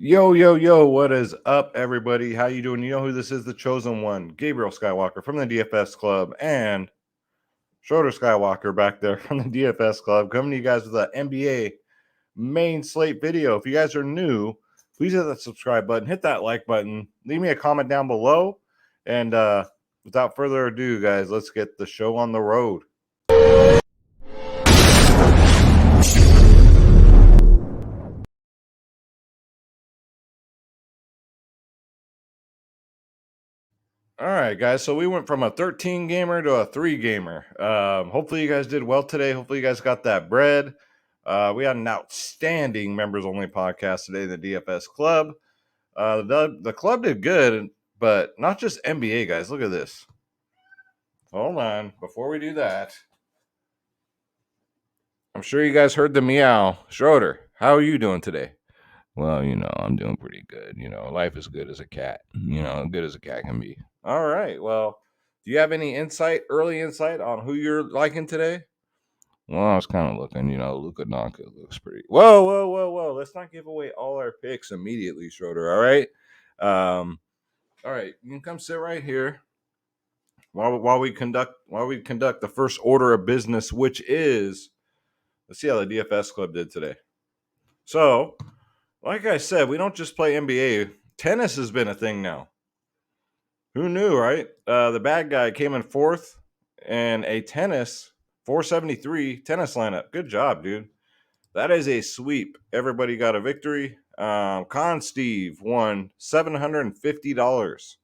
Yo, yo, yo, what is up, everybody? How you doing? You know who this is, the chosen one, Gabriel Skywalker from the DFS Club, and Schroeder Skywalker back there from the DFS Club, coming to you guys with an NBA main slate video. If you guys are new, please hit that subscribe button, hit that like button, leave me a comment down below, and without further ado, guys, let's get the show on the road. All right, guys. So we went from a 13 gamer to a 3 gamer. Hopefully, you guys did well today. Hopefully, you guys got that bread. We had an outstanding members only podcast today, the DFS Club. The club did good, but not just NBA, guys. Look at this. Hold on. Before we do that, I'm sure you guys heard the meow. Schroeder, how are you doing today? Well, I'm doing pretty good. Life is good as a cat. Good as a cat can be. All right. Well, do you have any early insight on who you're liking today? Well, I was kind of looking, Luka Doncic looks pretty. Whoa, whoa, whoa, whoa. Let's not give away all our picks immediately, Schroeder. All right. All right. You can come sit right here while we conduct the first order of business, which is let's see how the DFS Club did today. So, like I said, we don't just play NBA. Tennis has been a thing now. Who knew, right? The bad guy came in fourth and a 473 tennis lineup. Good job, dude. That is a sweep. Everybody got a victory. Con Steve won $750.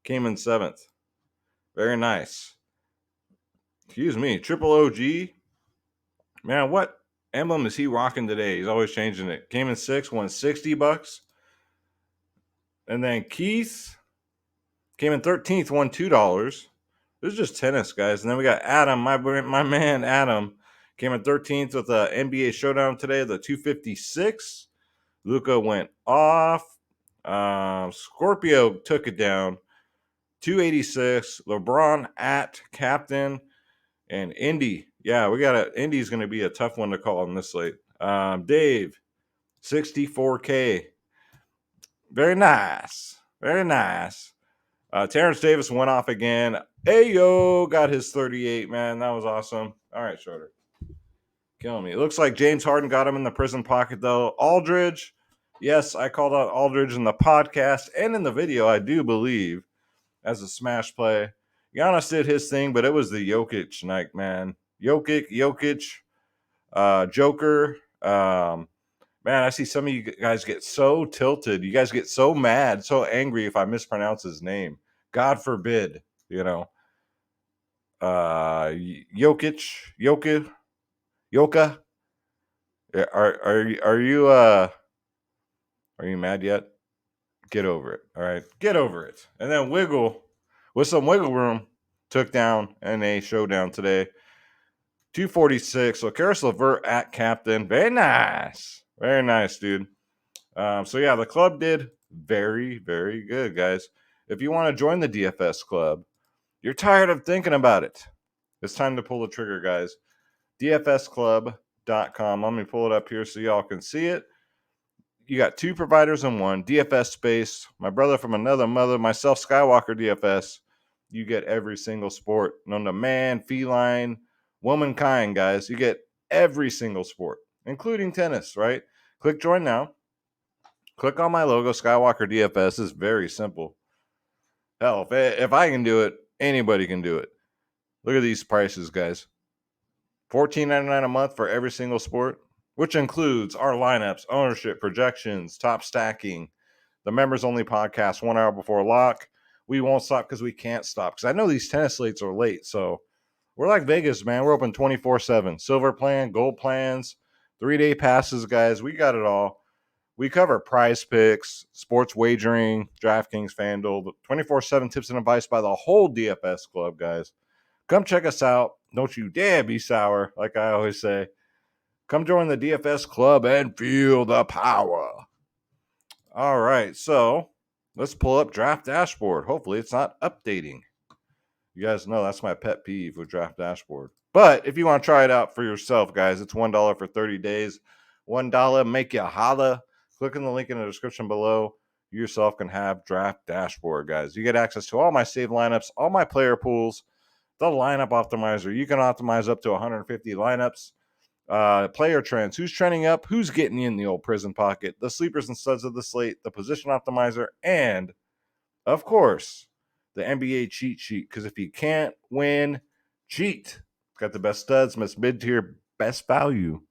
Came in seventh. Very nice. Excuse me. Triple OG. Man, what emblem is he rocking today? He's always changing it. Came in sixth, won $60. And then Keith came in 13th, won $2. This is just tennis, guys. And then we got Adam, my man Adam, came in 13th with the NBA Showdown today, the 256. Luka went off. Scorpio took it down, 286. LeBron at captain. And Indy. Yeah, Indy's going to be a tough one to call on this slate. Dave, 64K. Very nice. Very nice. Terrence Davis went off again. Ayo got his 38, man. That was awesome. All right, Schroeder. Killing me. It looks like James Harden got him in the prison pocket, though. Aldridge. Yes, I called out Aldridge in the podcast and in the video, I do believe, as a smash play. Giannis did his thing, but it was the Jokic night, man. Jokic, Joker. Man, I see some of you guys get so tilted. You guys get so mad, so angry if I mispronounce his name. God forbid, Jokic, Yoka. Are you mad yet? Get over it. All right, get over it. And then Wiggle, with some wiggle room, took down NA Showdown today. 246. So Karis LeVert at captain. Very nice. Very nice, dude. So yeah, the club did very, very good, guys. If you want to join the DFS club, you're tired of thinking about it. It's time to pull the trigger, guys. DFSclub.com. Let me pull it up here so y'all can see it. You got two providers in one. DFS Space, my brother from another mother, myself, Skywalker DFS. You get every single sport known to man, feline, womankind, guys. You get every single sport, including tennis, right? Click join now. Click on my logo, Skywalker DFS. It's very simple. Hell, if I can do it, anybody can do it. Look at these prices, guys. $14.99 a month for every single sport, which includes our lineups, ownership, projections, top stacking, the members only podcast 1 hour before lock. We won't stop because we can't stop. Because I know these tennis slates are late. So we're like Vegas, man. We're open 24/7. Silver plan, gold plans, 3-day passes, guys. We got it all. We cover prize picks, sports wagering, DraftKings, FanDuel, 24/7 tips and advice by the whole DFS club, guys. Come check us out. Don't you dare be sour, like I always say. Come join the DFS club and feel the power. All right, so let's pull up Draft Dashboard. Hopefully it's not updating. You guys know that's my pet peeve with Draft Dashboard. But if you want to try it out for yourself, guys, it's $1 for 30 days. $1, make you holla. Click on the link in the description below. You yourself can have Draft Dashboard, guys. You get access to all my saved lineups, all my player pools, the lineup optimizer. You can optimize up to 150 lineups. Player trends. Who's trending up? Who's getting in the old prison pocket? The sleepers and studs of the slate, the position optimizer, and, of course, the NBA cheat sheet. Because if you can't win, cheat. It's got the best studs, best mid-tier, best value.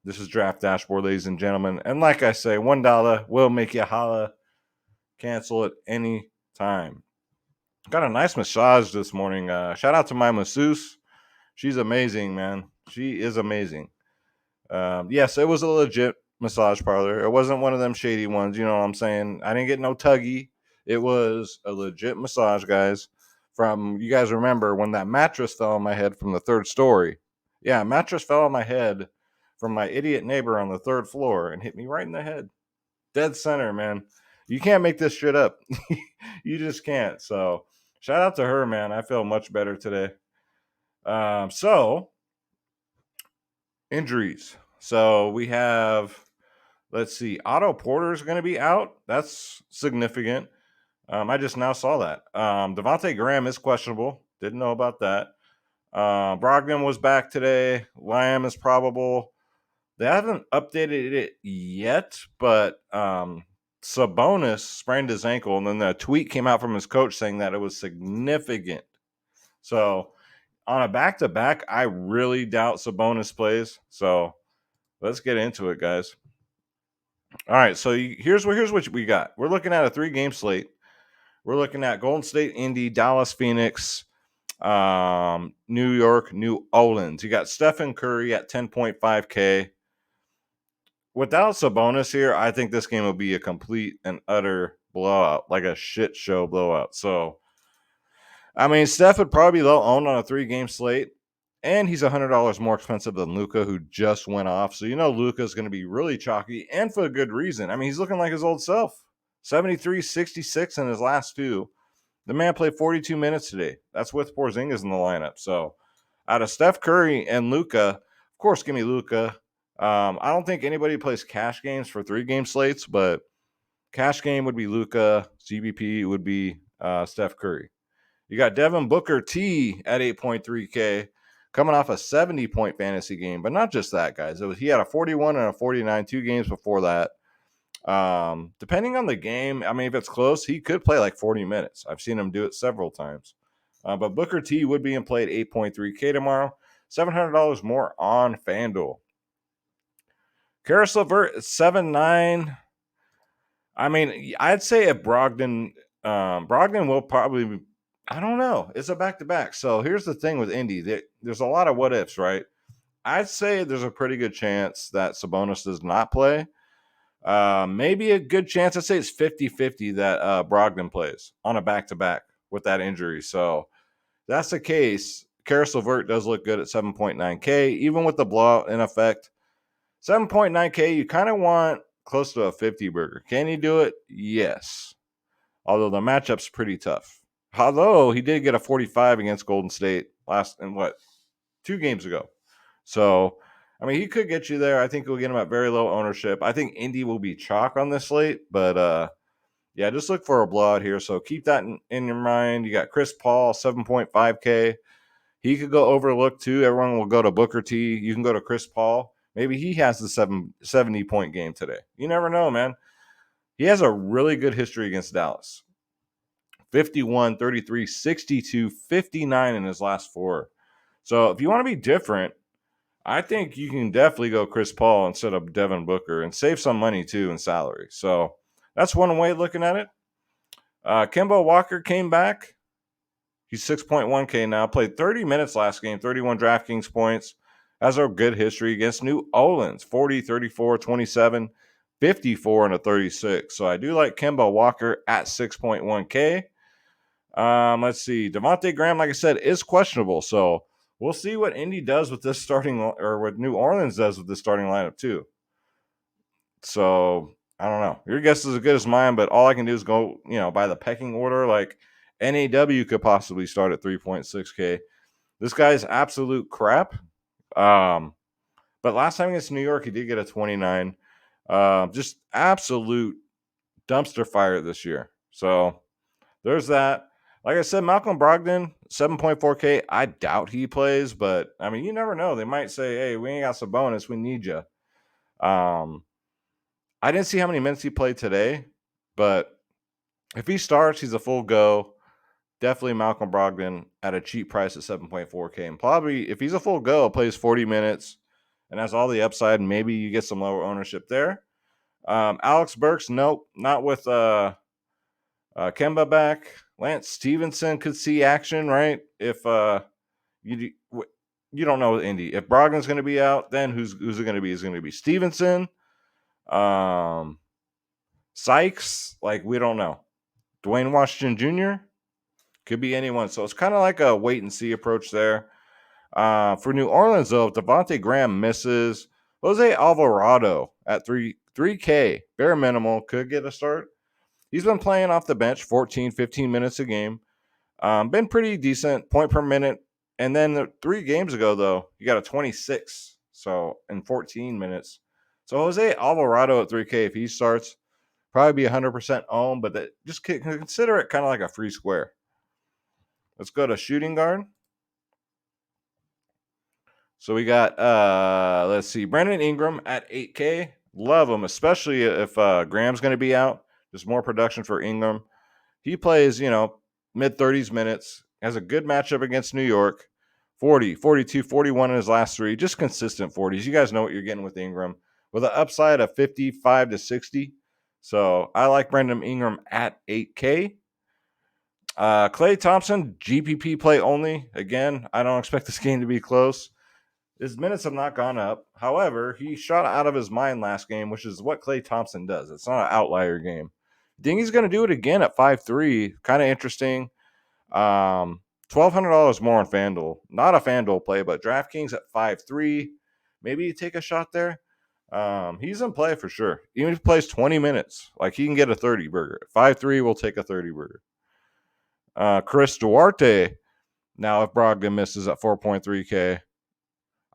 This is Draft Dashboard, ladies and gentlemen. And like I say, $1 will make you holla. Cancel at any time. Got a nice massage this morning. Shout out to my masseuse. She's amazing, man. She is amazing. Yes, it was a legit massage parlor. It wasn't one of them shady ones. You know what I'm saying? I didn't get no tuggy. It was a legit massage, guys. From, you guys remember when that mattress fell on my head from the third story? Yeah, mattress fell on my head from my idiot neighbor on the third floor and hit me right in the head. Dead center, man. You can't make this shit up. You just can't. So shout out to her, man. I feel much better today. So injuries. So we have, let's see, Otto Porter is going to be out. That's significant. I just now saw that. Devontae Graham is questionable. Didn't know about that. Brogdon was back today. Lamb is probable. They haven't updated it yet, but Sabonis sprained his ankle, and then the tweet came out from his coach saying that it was significant. So on a back-to-back, I really doubt Sabonis plays. So let's get into it, guys. All right, so here's what we got. We're looking at a 3-game slate. We're looking at Golden State, Indy, Dallas, Phoenix, New York, New Orleans. You got Stephen Curry at 10.5K. Without Sabonis here, I think this game will be a complete and utter blowout, like a shit show blowout. So, I mean, Steph would probably be low owned on a 3-game slate, and he's $100 more expensive than Luka, who just went off. So, you know, Luka's going to be really chalky, and for a good reason. I mean, he's looking like his old self. 73, 66 in his last 2. The man played 42 minutes today. That's with Porzingis in the lineup. So, out of Steph Curry and Luka, of course, give me Luka. I don't think anybody plays cash games for 3-game slates, but cash game would be Luka. GBP would be Steph Curry. You got Devin Booker T at 8.3K, coming off a 70-point fantasy game. But not just that, guys. He had a 41 and a 49 2 games before that. Depending on the game, I mean, if it's close, he could play like 40 minutes. I've seen him do it several times. But Booker T would be in play at 8.3K tomorrow. $700 more on FanDuel. Karis LeVert at 7.9. I mean, I'd say if Brogdon will probably, I don't know. It's a back-to-back. So here's the thing with Indy. There's a lot of what-ifs, right? I'd say there's a pretty good chance that Sabonis does not play. Maybe a good chance. I'd say it's 50-50 that Brogdon plays on a back-to-back with that injury. So if that's the case, Karis LeVert does look good at 7.9K, even with the blowout in effect. 7.9K, you kind of want close to a 50 burger. Can he do it? Yes. Although the matchup's pretty tough. Although he did get a 45 against Golden State last, 2 games ago. So, I mean, he could get you there. I think he'll get him at very low ownership. I think Indy will be chalk on this slate, but yeah, just look for a blowout here. So keep that in your mind. You got Chris Paul, 7.5K. He could go overlooked too. Everyone will go to Booker T. You can go to Chris Paul. Maybe he has the 70-point game today. You never know, man. He has a really good history against Dallas. 51, 33, 62, 59 in his last 4. So if you want to be different, I think you can definitely go Chris Paul instead of Devin Booker and save some money too in salary. So that's one way of looking at it. Kemba Walker came back. He's 6.1K now. Played 30 minutes last game, 31 DraftKings points. Has a good history against New Orleans. 40, 34, 27, 54, and a 36. So I do like Kemba Walker at 6.1K. Let's see. Devontae Graham, like I said, is questionable. So we'll see what Indy does with this starting, or what New Orleans does with this starting lineup too. So I don't know. Your guess is as good as mine, but all I can do is go, by the pecking order. Like NAW could possibly start at 3.6K. This guy's absolute crap. But last time against New York, he did get a 29. Just absolute dumpster fire this year. So there's that. Like I said, Malcolm Brogdon, 7.4K. I doubt he plays, but I mean, you never know. They might say, hey, we ain't got Sabonis. We need you. I didn't see how many minutes he played today, but if he starts, he's a full go. Definitely Malcolm Brogdon at a cheap price at 7.4K. And probably if he's a full go, plays 40 minutes and has all the upside, and maybe you get some lower ownership there. Alex Burks, nope, not with Kemba back. Lance Stevenson could see action, right? If you you don't know Indy. If Brogdon's going to be out, then who's it going to be? Is going to be Stevenson, Sykes? Like we don't know. Dwayne Washington Jr. could be anyone. So it's kind of like a wait and see approach there. For New Orleans, though, if Devontae Graham misses, Jose Alvarado at 3K, bare minimal, could get a start. He's been playing off the bench 14, 15 minutes a game. Been pretty decent, point per minute. And then 3 games ago, though, you got a 26. So in 14 minutes. So Jose Alvarado at 3K, if he starts, probably be 100% owned, but just consider it kind of like a free square. Let's go to shooting guard. So we got, let's see, Brandon Ingram at 8K. Love him, especially if Graham's going to be out. Just more production for Ingram. He plays, mid 30s minutes, has a good matchup against New York. 40, 42, 41 in his last 3. Just consistent 40s. You guys know what you're getting with Ingram. With an upside of 55 to 60. So I like Brandon Ingram at 8K. Klay Thompson, GPP play only. Again, I don't expect this game to be close. His minutes have not gone up. However, he shot out of his mind last game, which is what Klay Thompson does. It's not an outlier game. Think he's going to do it again at 5-3. Kind of interesting. $1,200 more on FanDuel. Not a FanDuel play, but DraftKings at 5-3. Maybe you take a shot there. He's in play for sure. Even if he plays 20 minutes, like he can get a 30 burger. 5-3, we'll take a 30 burger. Chris Duarte. Now, if Brogdon misses at 4.3K,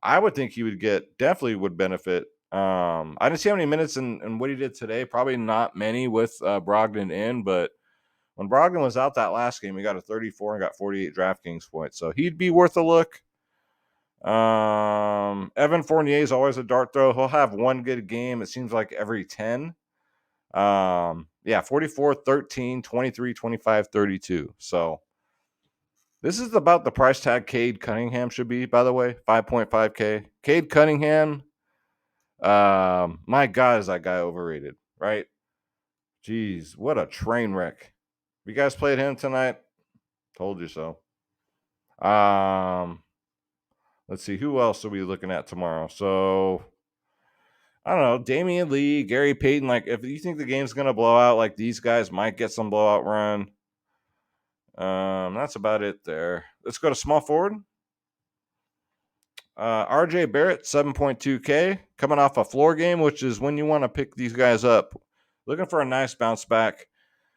I would think he would definitely would benefit. I didn't see how many minutes and what he did today. Probably not many with Brogdon in, but when Brogdon was out that last game, he got a 34 and got 48 DraftKings points. So he'd be worth a look. Evan Fournier is always a dart throw. He'll have one good game. It seems like every 10. 44, 13, 23, 25, 32. So this is about the price tag Cade Cunningham should be, by the way, 5.5K. Cade Cunningham, my God, is that guy overrated, right? Jeez, what a train wreck. You guys played him tonight? Told you so. Let's see, who else are we looking at tomorrow? So, I don't know, Damian Lee, Gary Payton. Like, if you think the game's going to blow out, like these guys might get some blowout run. That's about it there. Let's go to small forward. RJ Barrett, 7.2K, coming off a floor game, which is when you want to pick these guys up. Looking for a nice bounce back.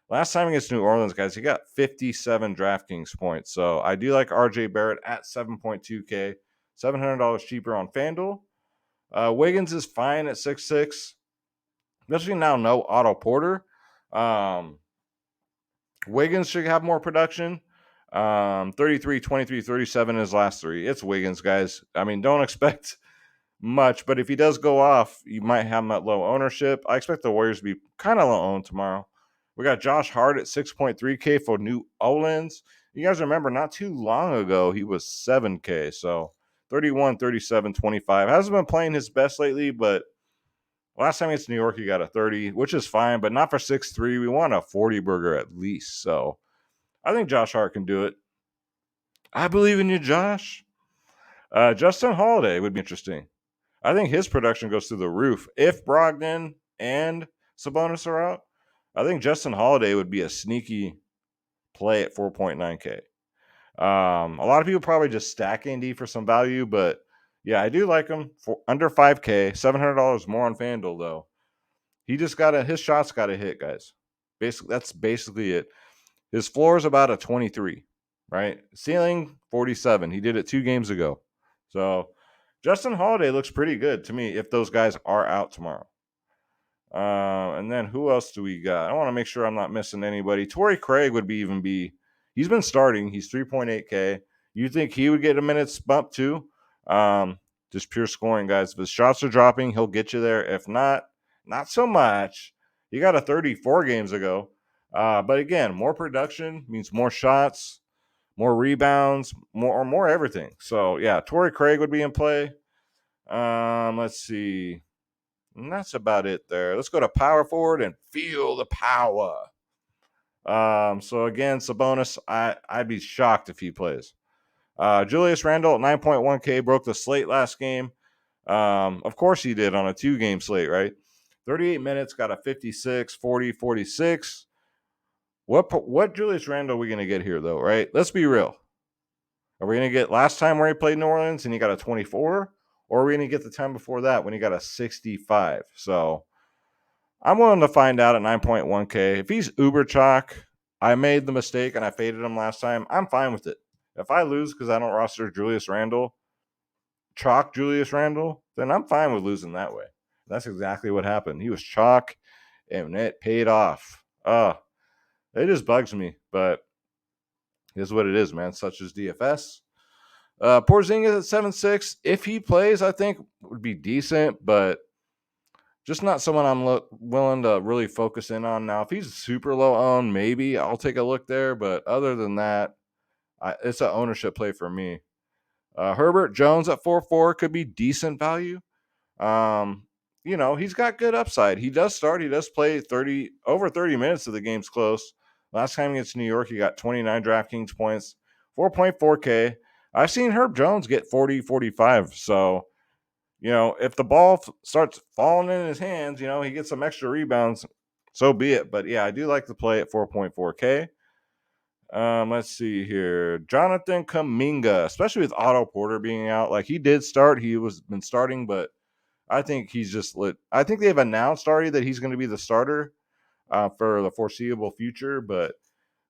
Last time against New Orleans, guys, he got 57 DraftKings points. So I do like RJ Barrett at 7.2K, $700 cheaper on FanDuel. Wiggins is fine at 6'6", especially now no Otto Porter. Wiggins should have more production. 33, 23, 37 in his last 3. It's Wiggins, guys. I mean, don't expect much, but if he does go off, you might have that low ownership. I expect the Warriors to be kind of low owned tomorrow. We got Josh Hart at 6.3K for New Orleans. You guys remember not too long ago, he was 7K. So 31, 37, 25. Hasn't been playing his best lately, but last time it's New York, he got a 30, which is fine, but not for 6'3". We want a 40 burger at least. So I think Josh Hart can do it. I believe in you, Josh. Justin Holiday would be interesting. I think his production goes through the roof. If Brogdon and Sabonis are out, I think Justin Holiday would be a sneaky play at 4.9K. A lot of people probably just stack Andy for some value, but yeah, I do like him for under 5K, $700 more on FanDuel though. He just his shots got to hit, guys. That's basically it. His floor is about a 23, right? Ceiling 47. He did it 2 games ago. So Justin Holiday looks pretty good to me if those guys are out tomorrow. And then who else do we got? I want to make sure I'm not missing anybody. Tory Craig would be. He's been starting. He's 3.8K. You think he would get a minutes bump too? Just pure scoring, guys. If his shots are dropping, he'll get you there. If not, not so much. He got a 34 games ago. But again, more production means more shots, more rebounds, more everything. So yeah, Tory Craig would be in play. Let's see. And that's about it there. Let's go to power forward and feel the power. So again, Sabonis, I'd be shocked if he plays. Julius Randle at 9.1K broke the slate last game. Of course he did on a 2-game slate, right? 38 minutes, got a 56, 40, 46. What Julius Randle are we going to get here, though, right? Let's be real. Are we going to get last time where he played New Orleans and he got a 24? Or are we going to get the time before that when he got a 65? So I'm willing to find out at 9.1K. If he's uber chalk, I made the mistake and I faded him last time. I'm fine with it. If I lose because I don't roster Julius Randle, chalk Julius Randle, then I'm fine with losing that way. That's exactly what happened. He was chalk and it paid off. It just bugs me, but it is what it is, man. Such as DFS. Porzingis at 7.6. If he plays, I think would be decent, but just not someone I'm willing to really focus in on now. If he's super low owned, maybe I'll take a look there. But other than that, it's an ownership play for me. Herbert Jones at 4.4 could be decent value. He's got good upside. He does start. He does play over 30 minutes of the game's close. Last time against New York, he got 29 DraftKings points, 4.4K. I've seen Herb Jones get 40, 45. So, if the ball starts falling in his hands, he gets some extra rebounds, so be it. But yeah, I do like to play at 4.4K. Let's see here. Jonathan Kuminga, especially with Otto Porter being out. Like he did start. He was been starting, but I think he's just lit. I think they've announced already that he's going to be the starter for the foreseeable future. But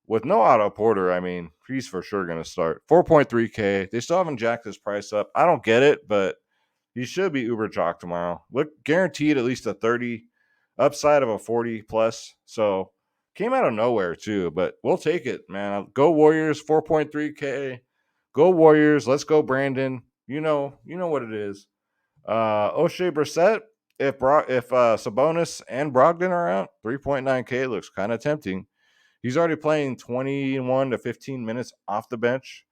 with no Otto Porter, I mean, he's for sure going to start. 4.3K. They still haven't jacked his price up. I don't get it, but he should be uber chalk tomorrow. Look, guaranteed at least a 30, upside of a 40 plus. So came out of nowhere too, but we'll take it, man. Go Warriors, 4.3K. Go Warriors. Let's go, Brandon. You know what it is. O'Shea Brissett, if Sabonis and Brogdon are out, 3.9K looks kind of tempting. He's already playing 21 to 15 minutes off the bench.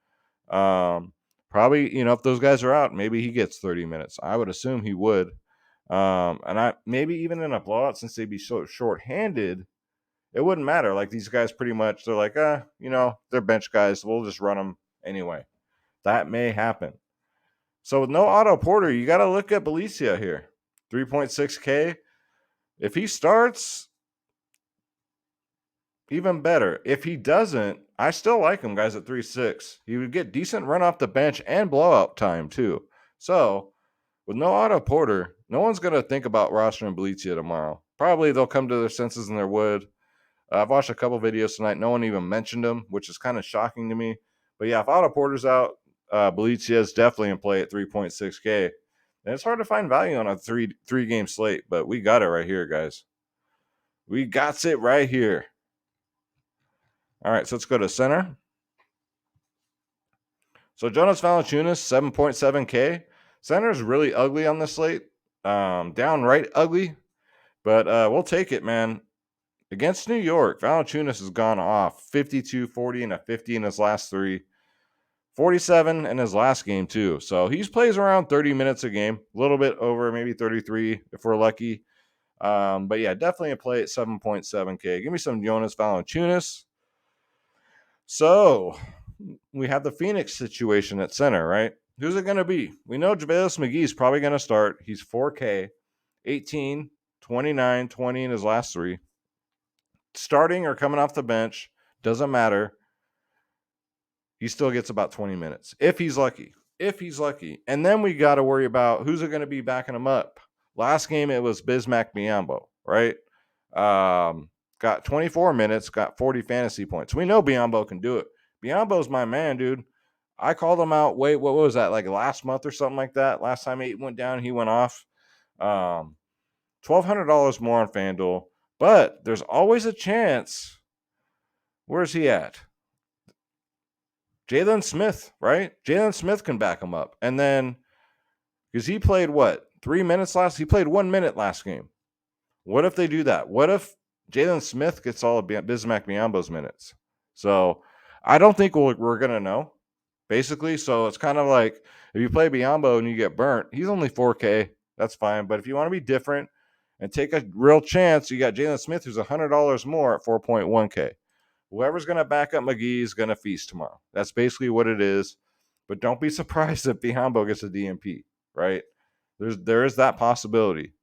Probably, if those guys are out, maybe he gets 30 minutes. I would assume he would. And I maybe even in a blowout, since they'd be so short-handed, it wouldn't matter. Like these guys pretty much, they're like, they're bench guys. We'll just run them anyway. That may happen. So with no Otto Porter, you got to look at Belicia here. 3.6K. If he starts, even better. If he doesn't, I still like him, guys, at 3.6. He would get decent run off the bench and blowout time, too. So with no Otto Porter, no one's going to think about rostering Belicia tomorrow. Probably they'll come to their senses in their wood. I've watched a couple videos tonight. No one even mentioned him, which is kind of shocking to me. But yeah, if Otto Porter's out, Belicia is definitely in play at 3.6K. And it's hard to find value on a three-game slate, but we got it right here, guys. We got it right here. All right, so let's go to center. So Jonas Valanciunas, 7.7K. Center is really ugly on this slate. Downright ugly. But we'll take it, man. Against New York, Valanciunas has gone off 52, 40, and a 50 in his last three. 47 in his last game, too. So he plays around 30 minutes a game. A little bit over, maybe 33 if we're lucky. But yeah, definitely a play at 7.7K. Give me some Jonas Valanciunas. So we have the Phoenix situation at center, right? Who's it going to be? We know JaVale McGee is probably going to start. He's 4K, 18, 29, 20 in his last three. Starting or coming off the bench, doesn't matter. He still gets about 20 minutes if he's lucky. And then we got to worry about who's it going to be backing him up. Last game, it was Bismack Biyombo, right? Got 24 minutes, got 40 fantasy points. We know Biyombo can do it. Biyombo's my man, dude. I called him out. Wait, what was that? Like last month or something like that? Last time he went down, he went off. $1,200 more on FanDuel. But there's always a chance. Where's he at? Jalen Smith, right? Jalen Smith can back him up. And then, because he played what? 3 minutes last? He played 1 minute last game. What if they do that? What if Jalen Smith gets all of Bismack Biyombo's minutes? So I don't think we're going to know, basically. So it's kind of like if you play Biyombo and you get burnt, he's only 4K. That's fine. But if you want to be different and take a real chance, you got Jalen Smith, who's $100 more at 4.1K. Whoever's going to back up McGee is going to feast tomorrow. That's basically what it is. But don't be surprised if Biyombo gets a DMP, right? There is that possibility.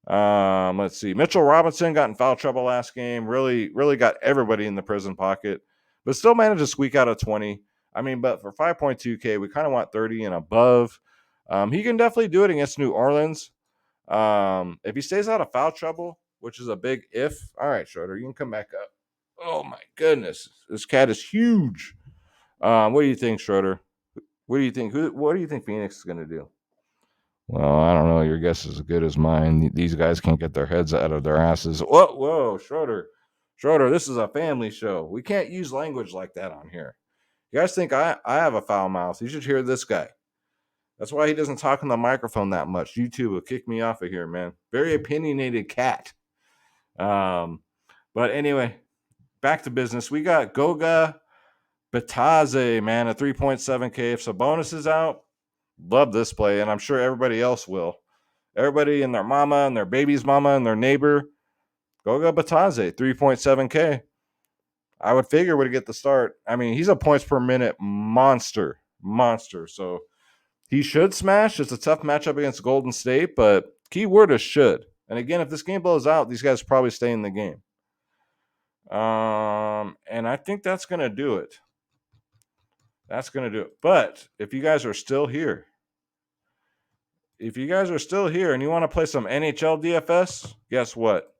Let's see. Mitchell Robinson got in foul trouble last game. Really got everybody in the prison pocket, but still managed to squeak out a 20. I mean, but for 5.2K, we kind of want 30 and above. He can definitely do it against New Orleans. If he stays out of foul trouble, which is a big if. All right, Schroeder, you can come back up. Oh my goodness, this cat is huge. What do you think, Schroeder? What do you think? What do you think Phoenix is going to do? Well, I don't know. Your guess is as good as mine. These guys can't get their heads out of their asses. Whoa, Schroeder. Schroeder, this is a family show. We can't use language like that on here. You guys think I have a foul mouth? You should hear this guy. That's why he doesn't talk on the microphone that much. YouTube will kick me off of here, man. Very opinionated cat. But anyway, back to business. We got Goga Bataze, man, a 3.7K. If Sabonis is out, love this play, and I'm sure everybody else will. Everybody and their mama and their baby's mama and their neighbor. Goga Bataze, 3.7K. I would figure would get the start. I mean, he's a points per minute monster. So he should smash. It's a tough matchup against Golden State, but keyword is should. And again, if this game blows out, these guys probably stay in the game. And I think that's going to do it. But if you guys are still here, and you want to play some NHL DFS, guess what?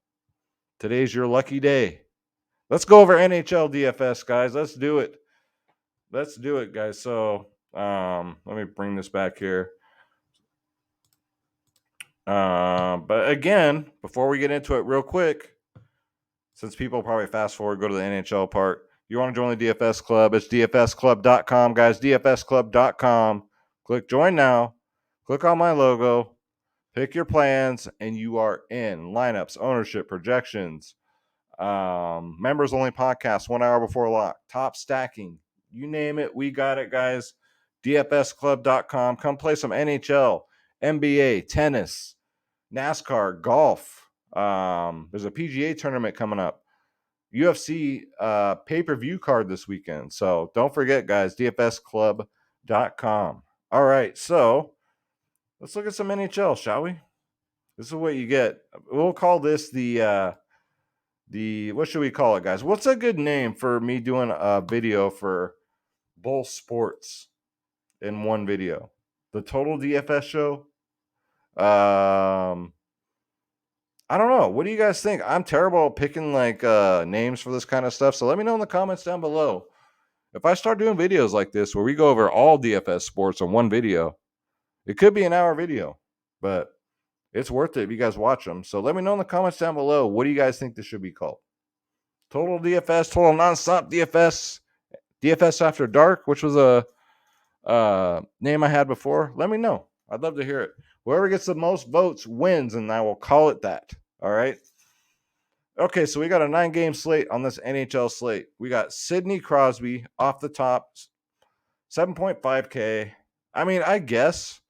Today's your lucky day. Let's go over NHL DFS, guys. Let's do it, guys. So let me bring this back here. But again, before we get into it real quick, since people probably fast forward, go to the NHL part. You want to join the DFS club, it's dfsclub.com, guys, dfsclub.com. Click join now. Click on my logo. Pick your plans, and you are in. Lineups, ownership, projections, members only podcast 1 hour before lock, top stacking, you name it, we got it, guys. dfsclub.com. Come play some NHL, NBA, tennis, NASCAR, golf. There's a PGA tournament coming up, UFC pay-per-view card this weekend, so don't forget, guys, dfsclub.com. All right, so let's look at some NHL, shall we? This is what you get. We'll call this the what should we call it, guys? What's a good name for me doing a video for both sports in one video? The Total DFS show? I don't know. What do you guys think? I'm terrible at picking like names for this kind of stuff. So let me know in the comments down below. If I start doing videos like this where we go over all DFS sports in one video, it could be an hour video, but it's worth it if you guys watch them. So let me know in the comments down below. What do you guys think this should be called? Total DFS, Total Nonstop DFS, DFS After Dark, which was a name I had before. Let me know. I'd love to hear it. Whoever gets the most votes wins, and I will call it that. All right. Okay, so we got a 9-game slate on this NHL slate. We got Sidney Crosby off the top, 7.5K. I mean, I guess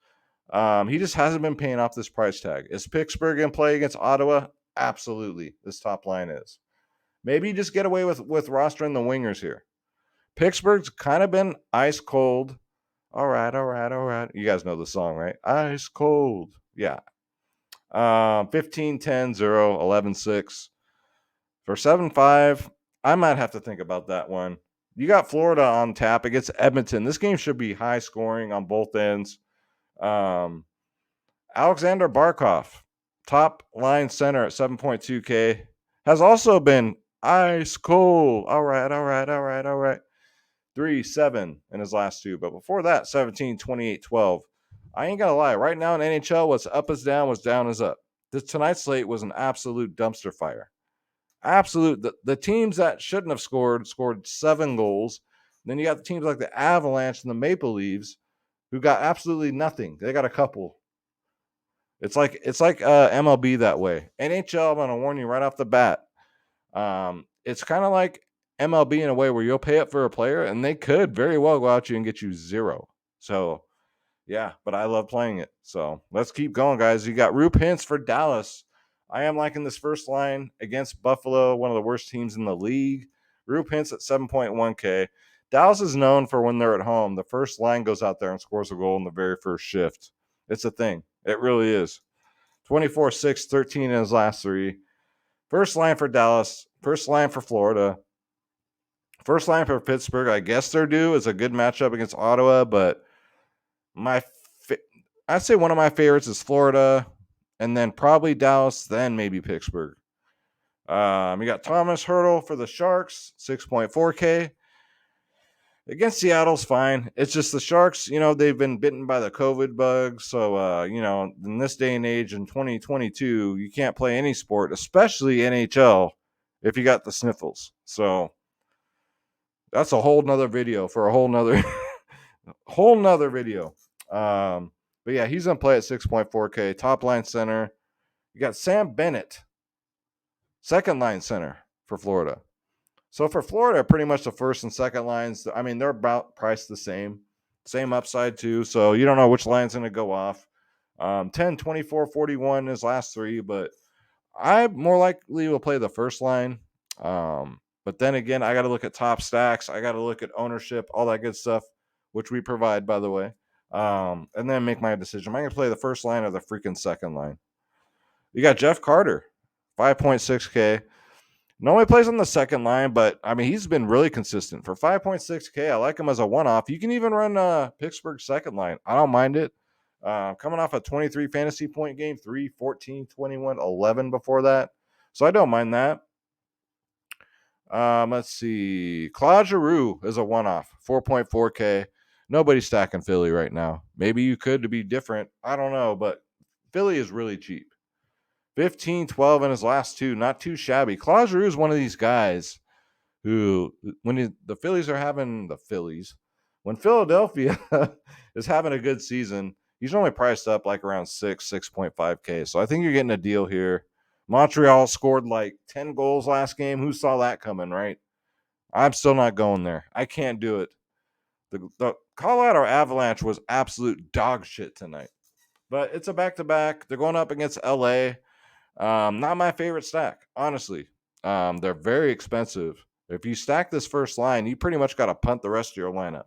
he just hasn't been paying off this price tag. Is Pittsburgh going to play against Ottawa? Absolutely. This top line is. Maybe just get away with rostering the wingers here. Pittsburgh's kind of been ice cold. All right. You guys know the song, right? Ice cold. Yeah. 15, 10, 0, 11, 6. For 7-5, I might have to think about that one. You got Florida on tap against Edmonton. This game should be high scoring on both ends. Alexander Barkov, top line center at 7.2K, has also been ice cold. All right. 3-7 in his last two. But before that, 17, 28, 12. I ain't gonna lie. Right now in NHL, what's up is down, what's down is up. tonight's slate was an absolute dumpster fire. Absolute. The teams that shouldn't have scored 7 goals. Then you got the teams like the Avalanche and the Maple Leafs who got absolutely nothing. They got a couple. It's like MLB that way. NHL, I'm gonna warn you right off the bat. It's kind of like MLB in a way where you'll pay up for a player and they could very well go out you and get you 0. So yeah, but I love playing it. So let's keep going, guys. You got Rube Hintz for Dallas. I am liking this first line against Buffalo, one of the worst teams in the league. Rube Hintz at 7.1K. Dallas is known for when they're at home, the first line goes out there and scores a goal in the very first shift. It's a thing. It really is. 24, 6, 13 in his last 3. First line for Dallas. First line for Florida. First line for Pittsburgh. I guess they're due. It's a good matchup against Ottawa, but I'd say one of my favorites is Florida, and then probably Dallas, then maybe Pittsburgh. You got Thomas Hertl for the Sharks, 6.4K. Against Seattle's fine. It's just the Sharks, they've been bitten by the COVID bug. So, in this day and age in 2022, you can't play any sport, especially NHL, if you got the sniffles. So that's a whole nother video for a whole nother video. But yeah, he's going to play at 6.4K. Top line center. You got Sam Bennett, second line center for Florida. So for Florida, pretty much the first and second lines, I mean, they're about priced the same. Same upside too. So you don't know which line's going to go off. 10, 24, 41 his last 3, but I more likely will play the first line. But then again, I got to look at top stacks. I got to look at ownership, all that good stuff, which we provide, by the way. And then make my decision. Am I going to play the first line or the freaking second line? You got Jeff Carter, 5.6K. Normally plays on the second line, but I mean, he's been really consistent. For 5.6K, I like him as a one-off. You can even run Pittsburgh's second line. I don't mind it. Coming off a 23 fantasy point game, 3, 14, 21, 11 before that. So I don't mind that. Let's see. Claude Giroux is a one-off, 4.4K. Nobody's stacking Philly right now. Maybe you could to be different. I don't know, but Philly is really cheap. 15, 12 in his last 2. Not too shabby. Claude Giroux is one of these guys who, when the Phillies are having the Phillies, when Philadelphia is having a good season, he's only priced up like around 6.5K. So I think you're getting a deal here. Montreal scored like 10 goals last game. Who saw that coming, right? I'm still not going there. I can't do it. The Colorado Avalanche was absolute dog shit tonight. But it's a back-to-back. They're going up against LA. Not my favorite stack, honestly. They're very expensive. If you stack this first line, you pretty much got to punt the rest of your lineup,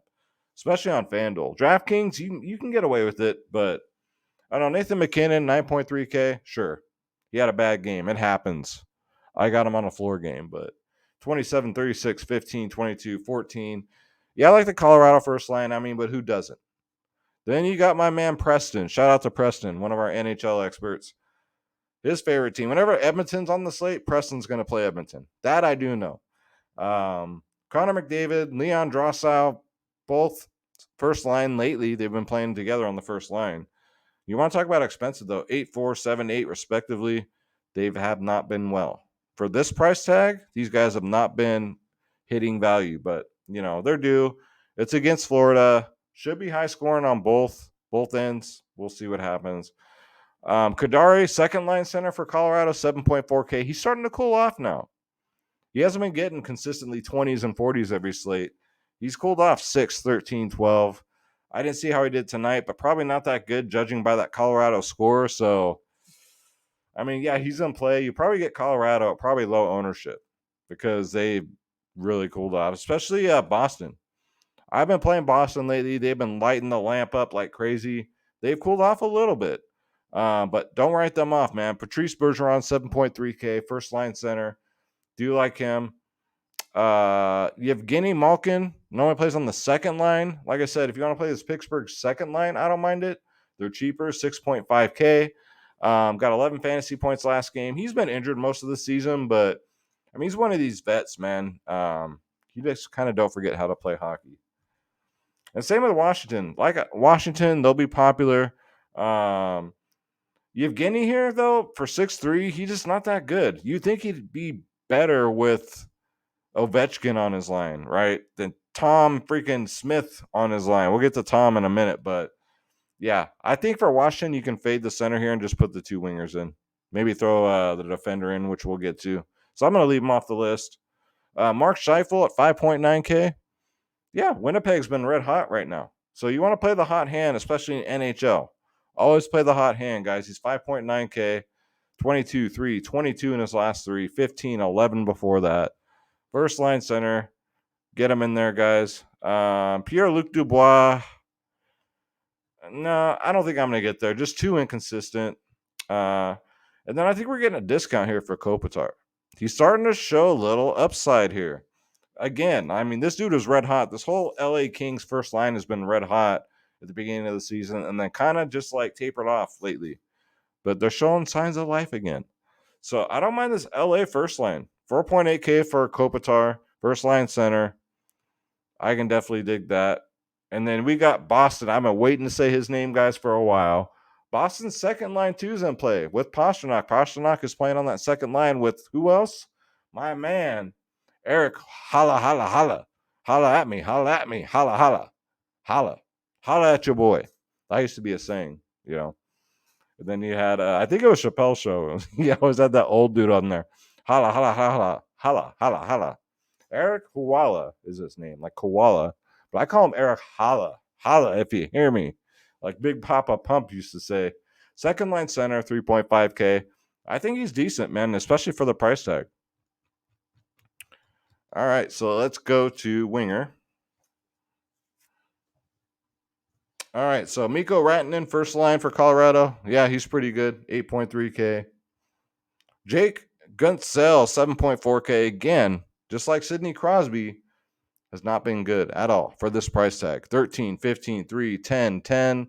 especially on FanDuel. DraftKings, you can get away with it, but I don't know. Nathan McKinnon, 9.3K, sure. He had a bad game. It happens. I got him on a floor game, but 27, 36, 15, 22, 14. Yeah, I like the Colorado first line. I mean, but who doesn't? Then you got my man Preston. Shout out to Preston, one of our NHL experts. His favorite team. Whenever Edmonton's on the slate, Preston's going to play Edmonton. That I do know. Connor McDavid, Leon Draisaitl, both first line lately. They've been playing together on the first line. You want to talk about expensive, though. 8, 4, 7, 8, respectively. They have not been well. For this price tag, these guys have not been hitting value, but, they're due. It's against Florida. Should be high scoring on both ends. We'll see what happens. Kadari, second line center for Colorado, 7.4K. He's starting to cool off now. He hasn't been getting consistently 20s and 40s every slate. He's cooled off 6, 13, 12. I didn't see how he did tonight, but probably not that good judging by that Colorado score. So, I mean, yeah, he's in play. You probably get Colorado at probably low ownership because they really cooled off, especially Boston. I've been playing Boston lately. They've been lighting the lamp up like crazy. They've cooled off a little bit. But don't write them off, man. Patrice Bergeron, 7.3K, first line center. Do you like him? Evgeny Malkin normally plays on the second line. Like I said, if you want to play this Pittsburgh second line, I don't mind it. They're cheaper, 6.5K. Got 11 fantasy points last game. He's been injured most of the season, but I mean, he's one of these vets, man. You just kind of don't forget how to play hockey. And same with Washington. Like Washington, they'll be popular. Yevgeny here, though, for 6'3", he's just not that good. You'd think he'd be better with Ovechkin on his line, right? Than Tom freaking Smith on his line. We'll get to Tom in a minute, but yeah, I think for Washington, you can fade the center here and just put the two wingers in. Maybe throw the defender in, which we'll get to. So I'm going to leave him off the list. Mark Scheifele at 5.9K. Yeah, Winnipeg's been red hot right now. So you want to play the hot hand, especially in NHL. Always play the hot hand, guys. He's 5.9K, 22, 3, 22 in his last three, 15, 11 before that. First line center. Get him in there, guys. Pierre-Luc Dubois. No, I don't think I'm going to get there. Just too inconsistent. And then I think we're getting a discount here for Kopitar. He's starting to show a little upside here. Again, I mean, this dude is red hot. This whole LA Kings first line has been red hot at the beginning of the season and then kind of just like tapered off lately. But they're showing signs of life again. So I don't mind this LA first line. 4.8K for Kopitar, first line center. I can definitely dig that. And then we got Boston. I've been waiting to say his name, guys, for a while. Boston's second line two is in play with Pastrnak. Pastrnak is playing on that second line with who else? My man, Eric. Holla, holla, holla. Holla at me, holla at me, holla, holla. Holla. Holla at your boy. That used to be a saying, you know. And then you had, I think it was Chappelle's show. He always had that old dude on there. Holla, holla, holla, holla, holla, holla. Eric Huala is his name, like koala. But I call him Eric Holla. Holla if you hear me. Like Big Papa Pump used to say. Second line center, 3.5K. I think he's decent, man, especially for the price tag. All right, so let's go to winger. All right, so Mikko Rantanen, first line for Colorado. Yeah, he's pretty good, 8.3K. Jake Gunsell, 7.4K. Again, just like Sidney Crosby, has not been good at all for this price tag. 13, 15, 3, 10, 10.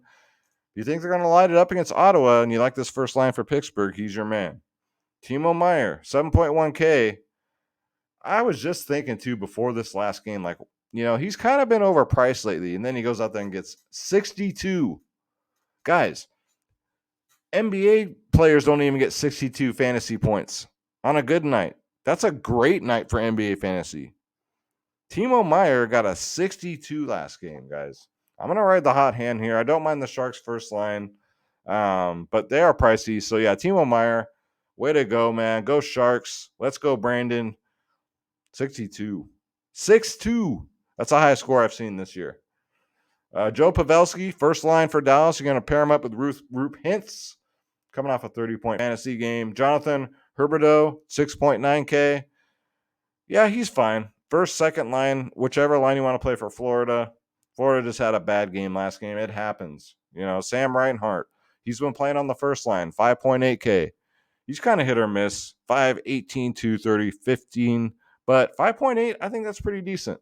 You think they're going to light it up against Ottawa and you like this first line for Pittsburgh, he's your man. Timo Meier, 7.1K. I was just thinking, too, before this last game, like, you know, he's kind of been overpriced lately, and then he goes out there and gets 62. Guys, NBA players don't even get 62 fantasy points on a good night. That's a great night for NBA fantasy. Timo Meier got a 62 last game, guys. I'm going to ride the hot hand here. I don't mind the Sharks' first line, but they are pricey. So, yeah, Timo Meier, way to go, man. Go Sharks. Let's go, Brandon. 62. 6-2. That's the highest score I've seen this year. Joe Pavelski, first line for Dallas. You're going to pair him up with Roop Hintz, coming off a 30-point fantasy game. Jonathan Huberdeau, 6.9K. Yeah, he's fine. First, second line, whichever line you want to play for Florida. Florida just had a bad game last game. It happens. You know, Sam Reinhart, he's been playing on the first line, 5.8K. He's kind of hit or miss, 5, 18, 2, 30, 15. But 5.8, I think that's pretty decent.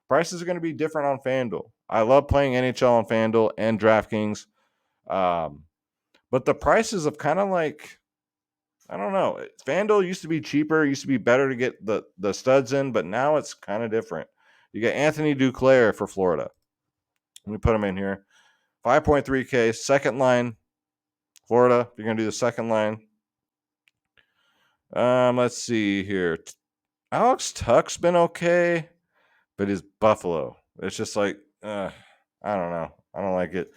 Prices are going to be different on FanDuel. I love playing NHL on FanDuel and DraftKings. But the prices of kind of like, I don't know. FanDuel used to be cheaper, used to be better to get the studs in, but now it's kind of different. You got Anthony Duclair for Florida. Let me put him in here. 5.3K, second line, Florida. If you're going to do the second line. Let's see here. Alex Tuck's been okay, but his Buffalo. It's just like, I don't know. I don't like it.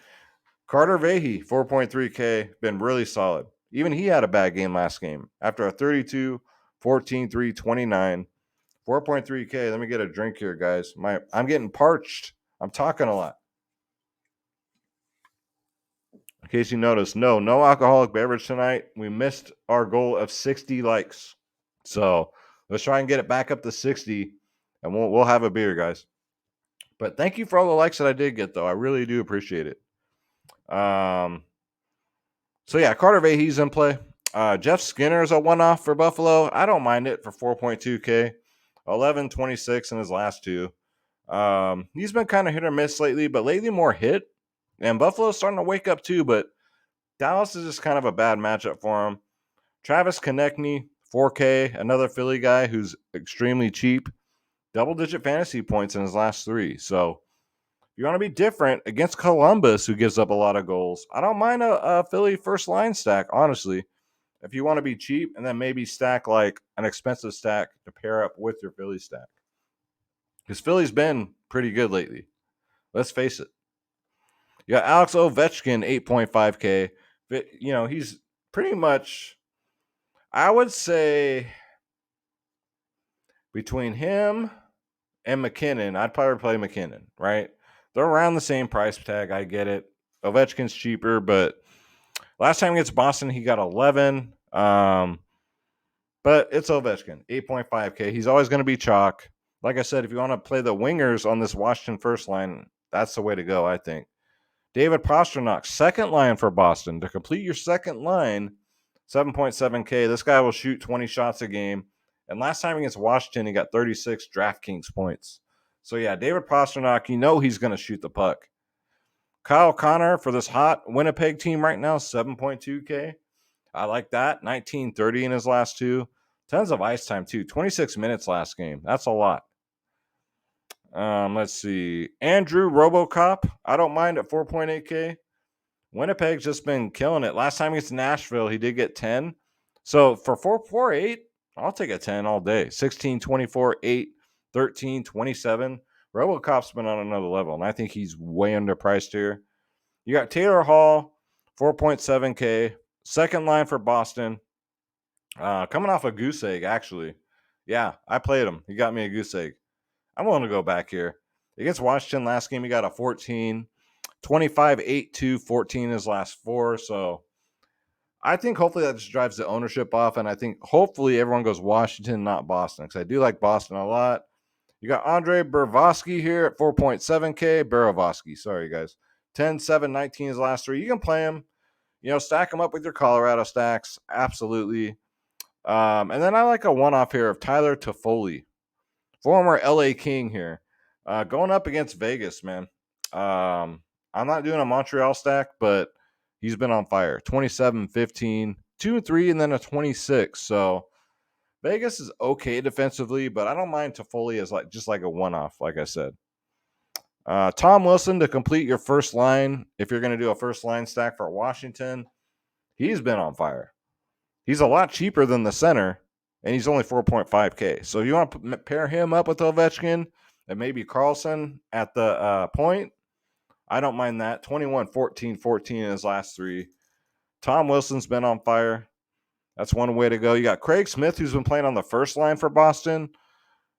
Carter Vahey, 4.3K, been really solid. Even he had a bad game last game. After a 32, 14, 3, 29, 4.3K. Let me get a drink here, guys. I'm getting parched. I'm talking a lot. In case you noticed, no alcoholic beverage tonight. We missed our goal of 60 likes. So let's try and get it back up to 60, and we'll have a beer, guys. But thank you for all the likes that I did get, though. I really do appreciate it. So yeah, Carter Vahey's in play. Jeff Skinner is a one-off for Buffalo. I don't mind it for 4.2K. 11.26 in his last two. He's been kind of hit or miss lately, but lately more hit. And Buffalo's starting to wake up too, but Dallas is just kind of a bad matchup for him. Travis Konechny, 4K, another Philly guy who's extremely cheap. Double-digit fantasy points in his last three. So if you want to be different against Columbus, who gives up a lot of goals, I don't mind a Philly first line stack, honestly. If you want to be cheap and then maybe stack like an expensive stack to pair up with your Philly stack. Because Philly's been pretty good lately. Let's face it. You got Alex Ovechkin, 8.5K. He's pretty much, I would say, between him and McKinnon, I'd probably play McKinnon, right? They're around the same price tag. I get it. Ovechkin's cheaper, but last time against Boston, he got 11. But it's Ovechkin, 8.5K. He's always going to be chalk. Like I said, if you want to play the wingers on this Washington first line, that's the way to go, I think. David Pastrnak, second line for Boston. To complete your second line, 7.7K. This guy will shoot 20 shots a game. And last time against Washington, he got 36 DraftKings points. So, yeah, David Pastrnak, he's going to shoot the puck. Kyle Connor for this hot Winnipeg team right now, 7.2K. I like that. 19:30 in his last two. Tons of ice time, too. 26 minutes last game. That's a lot. Let's see. Andrew Robocop. I don't mind at 4.8K. Winnipeg's just been killing it. Last time against Nashville, he did get 10. So for 4.48, I'll take a 10 all day. 16, 24, 8, 13, 27. Robocop's been on another level, and I think he's way underpriced here. You got Taylor Hall, 4.7K. Second line for Boston. Coming off a goose egg, actually. Yeah, I played him. He got me a goose egg. I'm willing to go back here. Against Washington last game, he got a 14. 25, 8, 2, 14 his last four. So I think hopefully that just drives the ownership off. And I think hopefully everyone goes Washington, not Boston, because I do like Boston a lot. You got Andre Burakovsky here at 4.7K. Burakovsky, sorry, guys. 10, 7, 19 his last three. You can play him. Stack him up with your Colorado stacks. Absolutely. And then I like a one-off here of Tyler Toffoli, former LA King here. Going up against Vegas, man. I'm not doing a Montreal stack, but he's been on fire. 27, 15, 2 and 3, and then a 26. So Vegas is okay defensively, but I don't mind Toffoli as just like a one-off, like I said. Tom Wilson to complete your first line. If you're going to do a first line stack for Washington, he's been on fire. He's a lot cheaper than the center, and he's only 4.5K. So if you want to pair him up with Ovechkin and maybe Carlson at the point, I don't mind that. 21, 14, 14 in his last three. Tom Wilson's been on fire. That's one way to go. You got Craig Smith, who's been playing on the first line for Boston.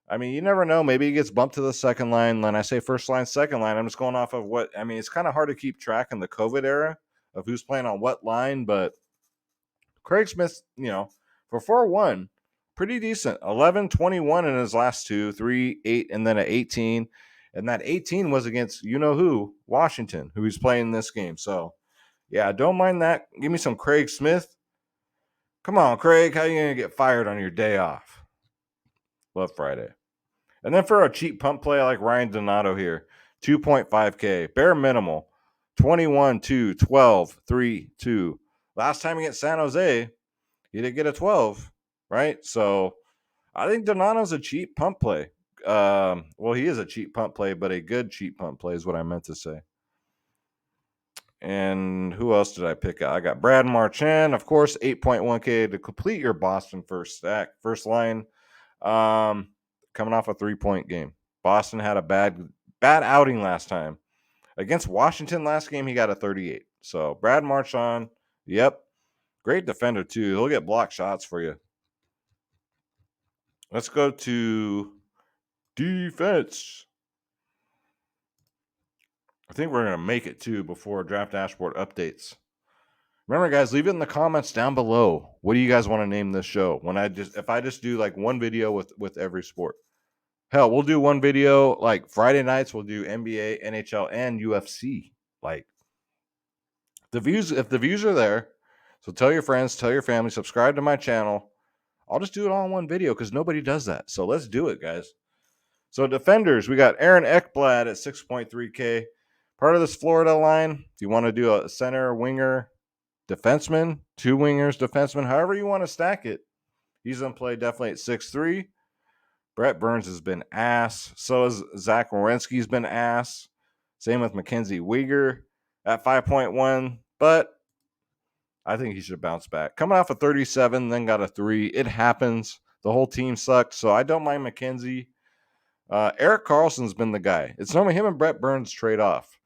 I mean, you never know. Maybe he gets bumped to the second line. When I say first line, second line, I'm just going off of it's kind of hard to keep track in the COVID era of who's playing on what line, but Craig Smith, for 4-1, pretty decent. 11, 21 in his last two, 3, 8, and then an 18. And that 18 was against you-know-who, Washington, who he's playing this game. So, yeah, don't mind that. Give me some Craig Smith. Come on, Craig. How are you going to get fired on your day off? Love Friday. And then for a cheap pump play, I like Ryan Donato here. 2.5K. Bare minimal. 21, 2, 12, 3, 2. Last time against San Jose, he did get a 12, right? So I think Donato's a cheap pump play. He is a cheap pump play, but a good cheap pump play is what I meant to say. And who else did I pick out? I got Brad Marchand, of course, 8.1K to complete your Boston first line. Coming off a 3-point game. Boston had a bad outing last time. Against Washington last game, he got a 38. So Brad Marchand, yep, great defender too. He'll get block shots for you. Let's go to defense. I think we're going to make it too before Draft Dashboard updates. Remember, guys, leave it in the comments down below. What do you guys want to name this show? If I just do like one video with every sport. Hell, we'll do one video like Friday nights. We'll do NBA, NHL, and UFC. Like if the views are there, so tell your friends, tell your family, subscribe to my channel. I'll just do it all in one video because nobody does that. So let's do it, guys. So defenders, we got Aaron Ekblad at 6.3K. Part of this Florida line. If you want to do a center, winger, defenseman, two wingers, defenseman, however you want to stack it, he's going to play definitely at 6'3". Brett Burns has been ass. So has Zach Werenski's been ass. Same with Mackenzie Weegar at 5.1, but I think he should bounce back. Coming off a 37, then got a 3. It happens. The whole team sucked, so I don't mind Mackenzie. Eric Carlson's been the guy. It's normally him and Brett Burns trade off.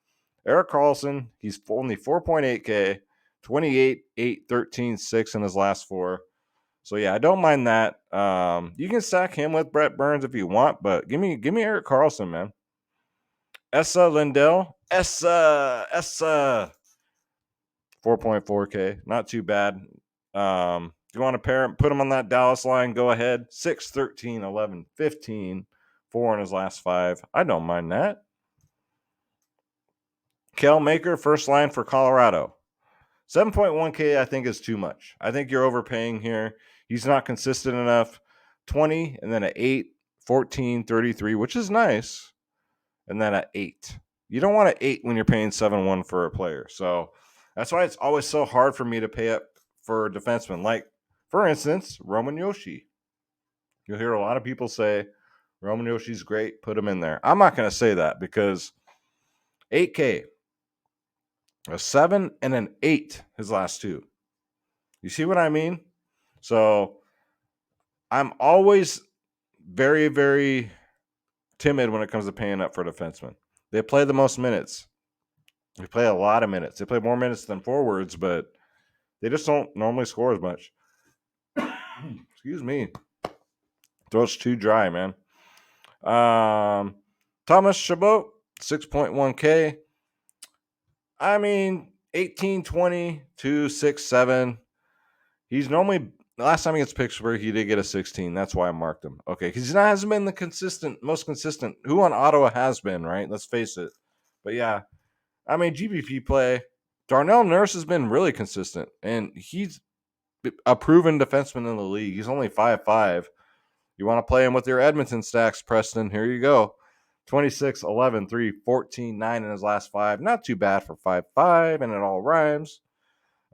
Eric Carlson, he's only 4.8K, 28, 8, 13, 6 in his last 4. So yeah, I don't mind that. You can stack him with Brett Burns if you want, but give me Eric Carlson, man. Essa Lindell, Essa 4.4K, not too bad. If you want to pair him, put him on that Dallas line, go ahead. 6, 13, 11, 15, 4 in his last 5. I don't mind that. Kel Maker, first line for Colorado. 7.1K, I think, is too much. I think you're overpaying here. He's not consistent enough. 20, and then an 8, 14, 33, which is nice, and then an 8. You don't want an 8 when you're paying 7-1 for a player. So that's why it's always so hard for me to pay up for defensemen. Like, for instance, Roman Yoshi. You'll hear a lot of people say, Roman Yoshi's great, put him in there. I'm not going to say that because 8K, a 7 and an 8 his last 2. You see what I mean? So I'm always very, very timid when it comes to paying up for defensemen. They play the most minutes. They play a lot of minutes. They play more minutes than forwards, but they just don't normally score as much. Excuse me. Throat's too dry, man. Thomas Chabot, 6.1K. I mean, 18, 20, 2, 6, 7. He's normally, last time he gets Pittsburgh, he did get a 16. That's why I marked him. Okay, because he hasn't been the most consistent. Who on Ottawa has been, right? Let's face it. But yeah, I mean, GPP play. Darnell Nurse has been really consistent, and he's a proven defenseman in the league. He's only 5'5". You want to play him with your Edmonton stacks, Preston? Here you go. 26, 11, 3, 14, 9 in his last 5. Not too bad for 5'5", and it all rhymes.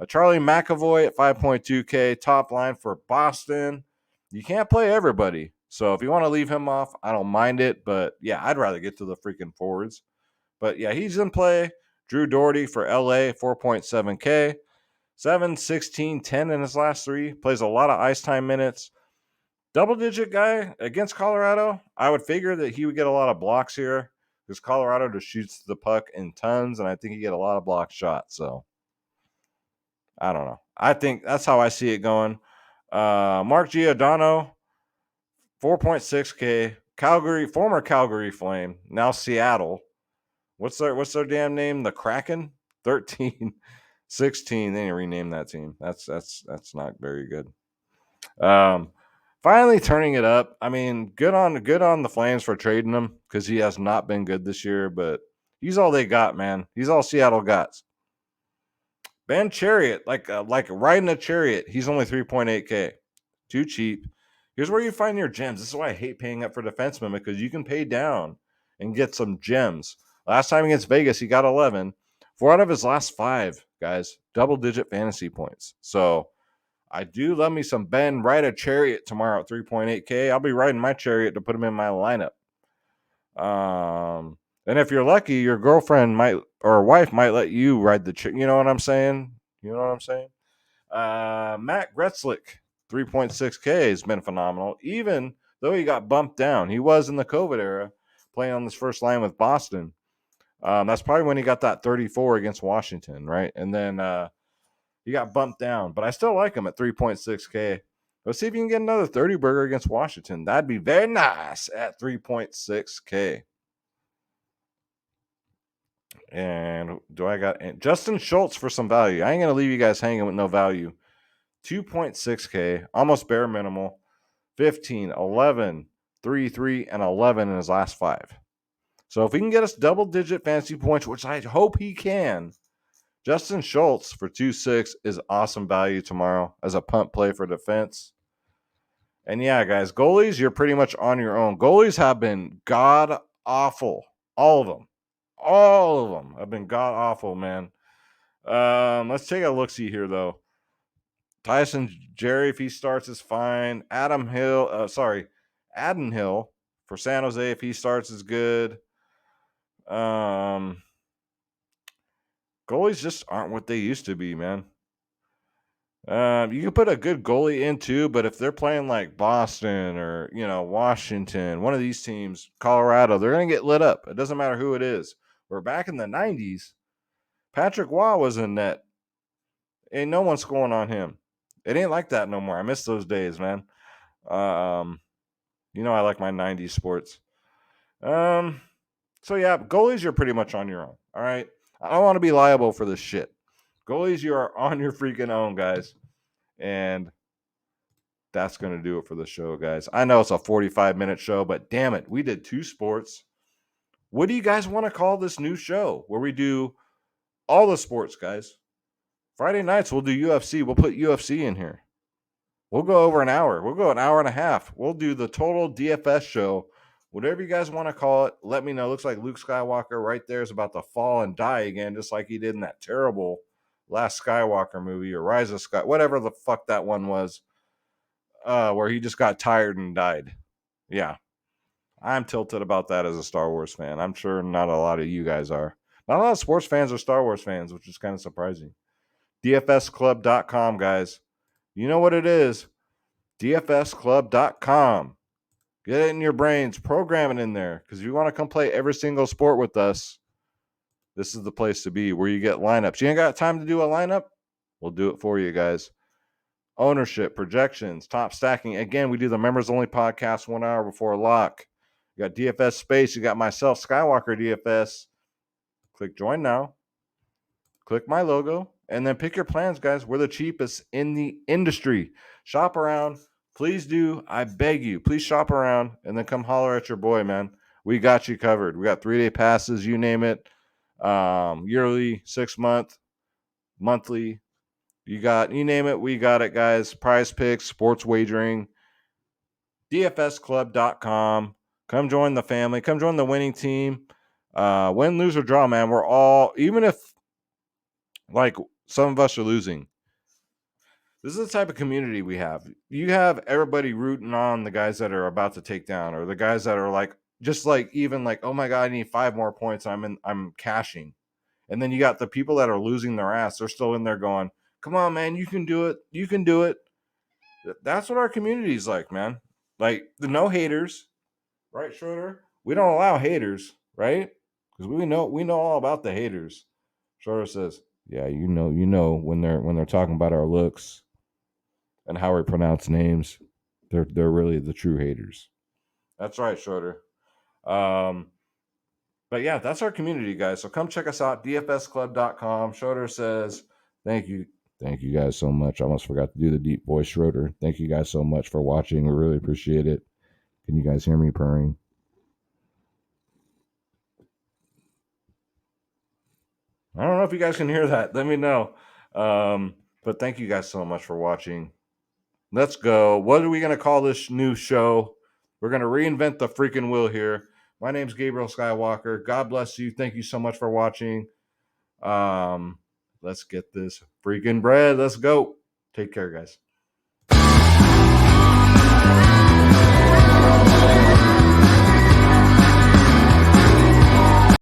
Charlie McAvoy at 5.2K, top line for Boston. You can't play everybody. So if you want to leave him off, I don't mind it. But yeah, I'd rather get to the freaking forwards. But yeah, he's in play. Drew Doherty for LA, 4.7K. 7, 16, 10 in his last 3. Plays a lot of ice time minutes. Double-digit guy against Colorado. I would figure that he would get a lot of blocks here because Colorado just shoots the puck in tons, and I think he get a lot of block shots. So I don't know. I think that's how I see it going. Mark Giordano, 4.6K. Calgary, former Calgary Flame, now Seattle. What's their damn name? The Kraken? 13, 16. They didn't rename that team. That's not very good. Finally turning it up. I mean, good on the Flames for trading him because he has not been good this year, but he's all they got, man. He's all Seattle got. Ben Chariot, like riding a chariot, he's only 3.8K. Too cheap. Here's where you find your gems. This is why I hate paying up for defensemen because you can pay down and get some gems. Last time against Vegas, he got 11. 4 out of his last 5, guys. Double-digit fantasy points. So I do love me some Ben. Ride a chariot tomorrow at 3.8K. I'll be riding my chariot to put him in my lineup. And if you're lucky, your girlfriend might or wife might let you ride the chariot. You know what I'm saying? Matt Gretzlick, 3.6K has been phenomenal. Even though he got bumped down, he was in the COVID era playing on this first line with Boston. That's probably when he got that 34 against Washington, right? And then he got bumped down, but I still like him at 3.6K. Let's see if you can get another 30 burger against Washington. That'd be very nice at 3.6K. And do I got Justin Schultz for some value? I ain't going to leave you guys hanging with no value. 2.6K, almost bare minimal. 15, 11, 3, 3, and 11 in his last 5. So if he can get us double-digit fantasy points, which I hope he can, Justin Schultz for 2.6 is awesome value tomorrow as a punt play for defense. And yeah, guys, goalies, you're pretty much on your own. Goalies have been god-awful. All of them. All of them have been god-awful, man. Let's take a look-see here, though. Tyson Jerry, if he starts, is fine. Adam Hill for San Jose, if he starts, is good. Goalies just aren't what they used to be, man. You can put a good goalie in too, but if they're playing like Boston or Washington, one of these teams, Colorado, they're gonna get lit up. It doesn't matter who it is. We're back in the '90s. Patrick Waugh was in net. Ain't no one scoring on him. It ain't like that no more. I miss those days, man. I like my '90s sports. So yeah, goalies, you're pretty much on your own. All right. I don't want to be liable for this shit. Goalies, you are on your freaking own, guys. And that's going to do it for the show, guys. I know it's a 45-minute show, but damn it, we did 2 sports. What do you guys want to call this new show where we do all the sports, guys? Friday nights, we'll do UFC. We'll put UFC in here. We'll go over an hour. We'll go an hour and a half. We'll do the total DFS show. Whatever you guys want to call it, let me know. Looks like Luke Skywalker right there is about to fall and die again, just like he did in that terrible last Skywalker movie or Rise of Sky, whatever the fuck that one was, where he just got tired and died. Yeah. I'm tilted about that as a Star Wars fan. I'm sure not a lot of you guys are. Not a lot of sports fans are Star Wars fans, which is kind of surprising. DFSclub.com, guys. You know what it is. DFSclub.com. Get it in your brains. Program it in there. Because if you want to come play every single sport with us, this is the place to be where you get lineups. You ain't got time to do a lineup? We'll do it for you guys. Ownership, projections, top stacking. Again, we do the members only podcast 1 hour before lock. You got DFS Space. You got myself, Skywalker Dfs. Click join now. Click my logo. And then pick your plans, guys. We're the cheapest in the industry. Shop around. Please do. I beg you. Please shop around and then come holler at your boy, man. We got you covered. We got 3-day passes. You name it. Yearly, 6-month, monthly. You name it. We got it, guys. Prize picks, sports wagering. DFSclub.com. Come join the family. Come join the winning team. Win, lose, or draw, man. We're all, even if like some of us are losing, this is the type of community we have. You have everybody rooting on the guys that are about to take down, or the guys that are like, just like, even like, oh my God, I need 5 more points. I'm cashing. And then you got the people that are losing their ass. They're still in there going, come on, man, you can do it. You can do it. That's what our community is like, man. Like the no haters, right, Schroeder? We don't allow haters, right? Because we know all about the haters. Schroeder says, yeah, you know when they're talking about our looks and how we pronounce names, they're really the true haters. That's right, Schroeder. But yeah, that's our community, guys. So come check us out, dfsclub.com. Schroeder says, thank you guys so much. I almost forgot to do the deep voice, Schroeder. Thank you guys so much for watching. We really appreciate it. Can you guys hear me purring? I don't know if you guys can hear that. Let me know. But thank you guys so much for watching. Let's go. What are we going to call this new show? We're going to reinvent the freaking wheel here. My name's Gabriel Skywalker. God bless you. Thank you so much for watching. Let's get this freaking bread. Let's go. Take care, guys.